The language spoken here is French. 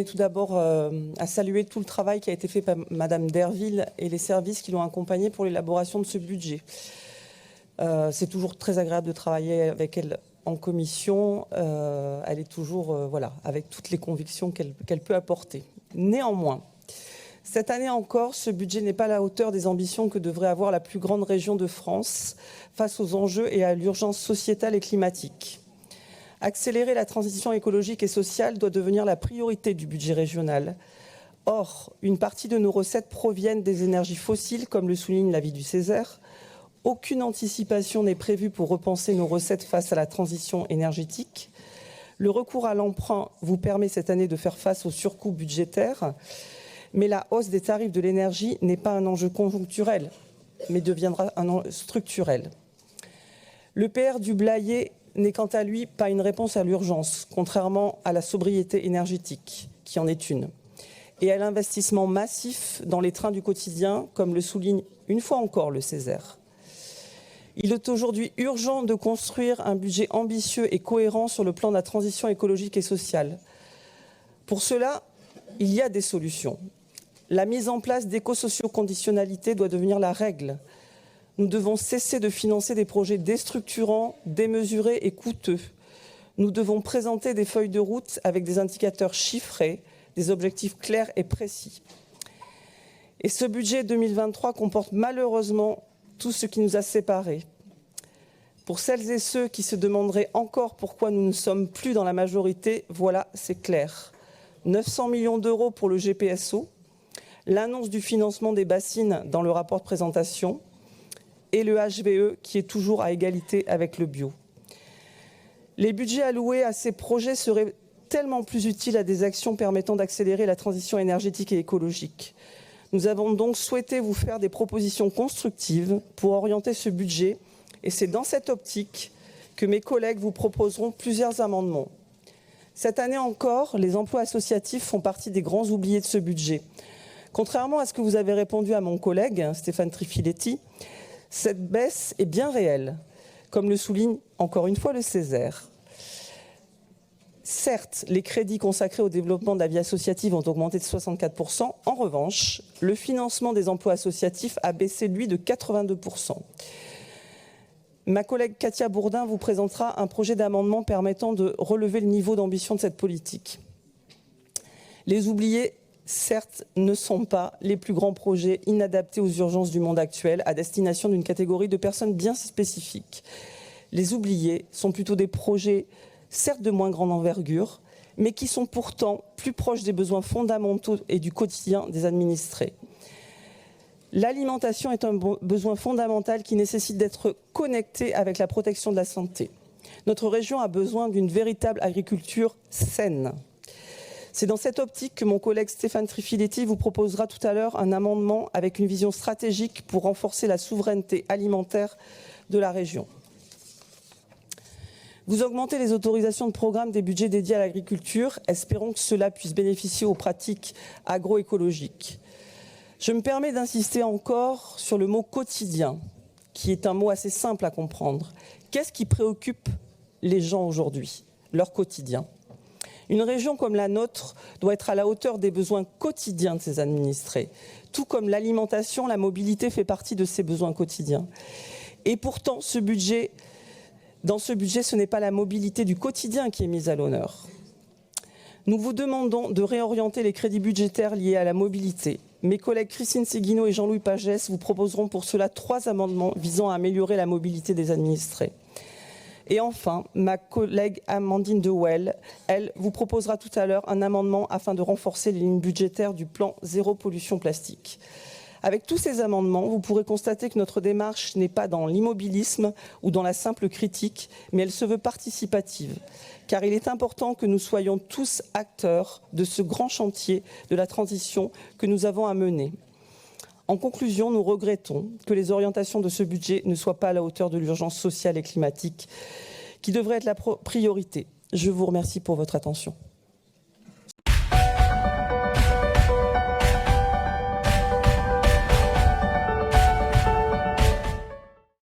tenais tout d'abord à saluer tout le travail qui a été fait par Madame Derville et les services qui l'ont accompagnée pour l'élaboration de ce budget. C'est toujours très agréable de travailler avec elle en commission. Elle est toujours avec toutes les convictions qu'elle peut apporter. Néanmoins, cette année encore, ce budget n'est pas à la hauteur des ambitions que devrait avoir la plus grande région de France face aux enjeux et à l'urgence sociétale et climatique. Accélérer la transition écologique et sociale doit devenir la priorité du budget régional. Or, une partie de nos recettes proviennent des énergies fossiles, comme le souligne l'avis du Césaire. Aucune anticipation n'est prévue pour repenser nos recettes face à la transition énergétique. Le recours à l'emprunt vous permet cette année de faire face aux surcoûts budgétaires, mais la hausse des tarifs de l'énergie n'est pas un enjeu conjoncturel, mais deviendra un enjeu structurel. Le PR du Blayais n'est quant à lui pas une réponse à l'urgence, contrairement à la sobriété énergétique, qui en est une, et à l'investissement massif dans les trains du quotidien, comme le souligne une fois encore le Césaire. Il est aujourd'hui urgent de construire un budget ambitieux et cohérent sur le plan de la transition écologique et sociale. Pour cela, il y a des solutions. La mise en place d'éco-socio-conditionnalités doit devenir la règle. Nous devons cesser de financer des projets déstructurants, démesurés et coûteux. Nous devons présenter des feuilles de route avec des indicateurs chiffrés, des objectifs clairs et précis. Et ce budget 2023 comporte malheureusement tout ce qui nous a séparés. Pour celles et ceux qui se demanderaient encore pourquoi nous ne sommes plus dans la majorité, voilà, c'est clair. 900 millions d'euros pour le GPSO, l'annonce du financement des bassines dans le rapport de présentation, et le HVE qui est toujours à égalité avec le bio. Les budgets alloués à ces projets seraient tellement plus utiles à des actions permettant d'accélérer la transition énergétique et écologique. Nous avons donc souhaité vous faire des propositions constructives pour orienter ce budget et c'est dans cette optique que mes collègues vous proposeront plusieurs amendements. Cette année encore, les emplois associatifs font partie des grands oubliés de ce budget. Contrairement à ce que vous avez répondu à mon collègue Stéphane Trifiletti, cette baisse est bien réelle, comme le souligne encore une fois le Césaire. Certes, les crédits consacrés au développement de la vie associative ont augmenté de 64%. En revanche, le financement des emplois associatifs a baissé, lui, de 82%. Ma collègue Katia Bourdin vous présentera un projet d'amendement permettant de relever le niveau d'ambition de cette politique. Les oubliés, certes, ne sont pas les plus grands projets inadaptés aux urgences du monde actuel à destination d'une catégorie de personnes bien spécifiques. Les oubliés sont plutôt des projets, certes de moins grande envergure, mais qui sont pourtant plus proches des besoins fondamentaux et du quotidien des administrés. L'alimentation est un besoin fondamental qui nécessite d'être connecté avec la protection de la santé. Notre région a besoin d'une véritable agriculture saine. C'est dans cette optique que mon collègue Stéphane Trifiletti vous proposera tout à l'heure un amendement avec une vision stratégique pour renforcer la souveraineté alimentaire de la région. Vous augmentez les autorisations de programme des budgets dédiés à l'agriculture. Espérons que cela puisse bénéficier aux pratiques agroécologiques. Je me permets d'insister encore sur le mot « quotidien », qui est un mot assez simple à comprendre. Qu'est-ce qui préoccupe les gens aujourd'hui, leur quotidien ? Une région comme la nôtre doit être à la hauteur des besoins quotidiens de ses administrés. Tout comme l'alimentation, la mobilité fait partie de ces besoins quotidiens. Et pourtant, dans ce budget, ce n'est pas la mobilité du quotidien qui est mise à l'honneur. Nous vous demandons de réorienter les crédits budgétaires liés à la mobilité. Mes collègues Christine Séguineau et Jean-Louis Pagès vous proposeront pour cela 3 amendements visant à améliorer la mobilité des administrés. Et enfin, ma collègue Amandine Dewel, elle, vous proposera tout à l'heure un amendement afin de renforcer les lignes budgétaires du plan zéro pollution plastique. Avec tous ces amendements, vous pourrez constater que notre démarche n'est pas dans l'immobilisme ou dans la simple critique, mais elle se veut participative. Car il est important que nous soyons tous acteurs de ce grand chantier de la transition que nous avons à mener. En conclusion, nous regrettons que les orientations de ce budget ne soient pas à la hauteur de l'urgence sociale et climatique qui devrait être la priorité. Je vous remercie pour votre attention.